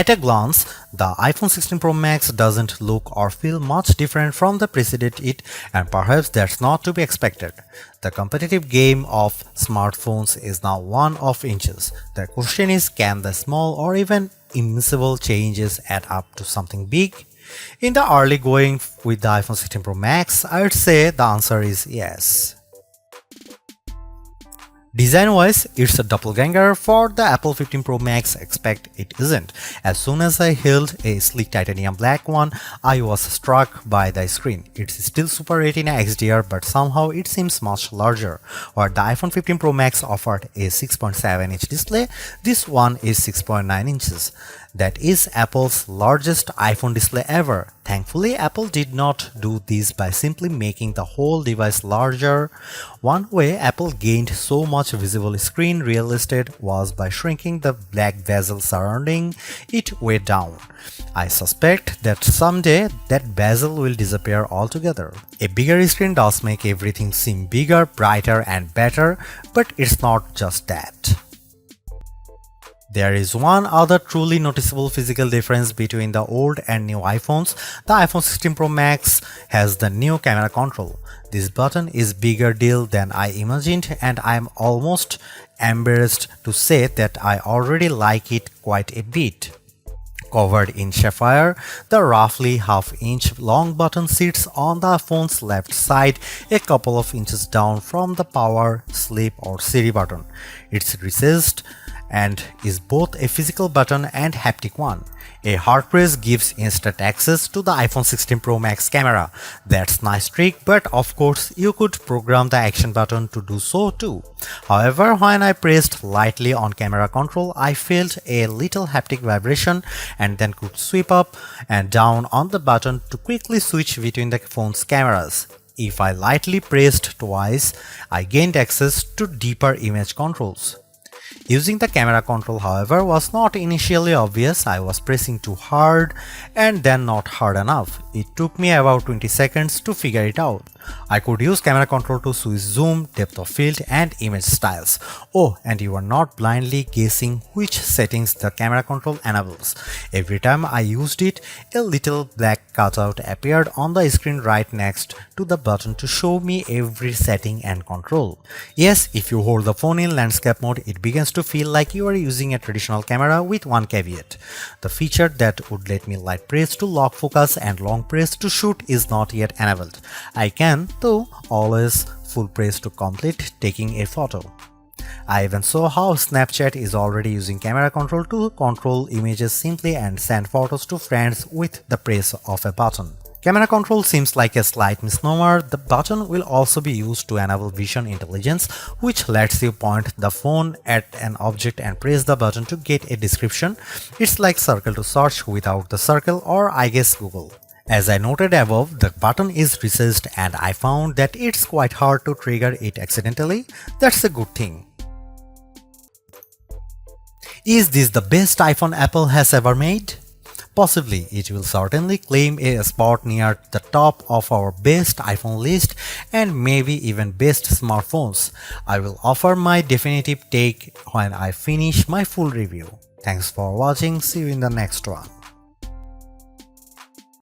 At a glance, the iPhone 16 Pro Max doesn't look or feel much different from the preceded it, and perhaps that's not to be expected. The competitive game of smartphones is now one of inches. The question is, can the small or even invisible changes add up to something big? In the early going with the iPhone 16 Pro Max, I would say the answer is yes. Design-wise, it's a doppelganger for the Apple 15 Pro Max, except it isn't. As soon as I held a sleek titanium black one, I was struck by the screen. It's still Super Retina XDR, but somehow it seems much larger. While the iPhone 15 Pro Max offered a 6.7-inch display, this one is 6.9 inches. That is Apple's largest iPhone display ever. Thankfully, Apple did not do this by simply making the whole device larger. One way Apple gained so much visible screen real estate was by shrinking the black bezel surrounding it way down. I suspect that someday that bezel will disappear altogether. A bigger screen does make everything seem bigger, brighter and better, but it's not just that. There is one other truly noticeable physical difference between the old and new iPhones. The iPhone 16 Pro Max has the new camera control. This button is bigger deal than I imagined, and I am almost embarrassed to say that I already like it quite a bit. Covered in sapphire, the roughly half-inch long button sits on the phone's left side, a couple of inches down from the power, sleep or Siri button. It's recessed and is both a physical button and haptic one. A hard press gives instant access to the iPhone 16 Pro Max camera. That's nice trick, but of course you could program the action button to do so too. However, when I pressed lightly on camera control, I felt a little haptic vibration and then could sweep up and down on the button to quickly switch between the phone's cameras. If I lightly pressed twice, I gained access to deeper image controls. Using the camera control, however, was not initially obvious. I was pressing too hard and then not hard enough. It took me about 20 seconds to figure it out. I could use camera control to switch zoom, depth of field and image styles. Oh, and you are not blindly guessing which settings the camera control enables. Every time I used it, a little black cutout appeared on the screen right next to the button to show me every setting and control. Yes, if you hold the phone in landscape mode, it begins to feel like you are using a traditional camera with one caveat. The feature that would let me light press to lock focus and long press to shoot is not yet enabled. I can, though, always full press to complete taking a photo. I even saw how Snapchat is already using camera control to control images simply and send photos to friends with the press of a button. Camera control seems like a slight misnomer. The button will also be used to enable vision intelligence, which lets you point the phone at an object and press the button to get a description. It's like circle to search without the circle, or I guess Google. As I noted above, the button is recessed and I found that it's quite hard to trigger it accidentally. That's a good thing. Is this the best iPhone Apple has ever made? Possibly. It will certainly claim a spot near the top of our best iPhone list and maybe even best smartphones. I will offer my definitive take when I finish my full review. Thanks for watching. See you in the next one.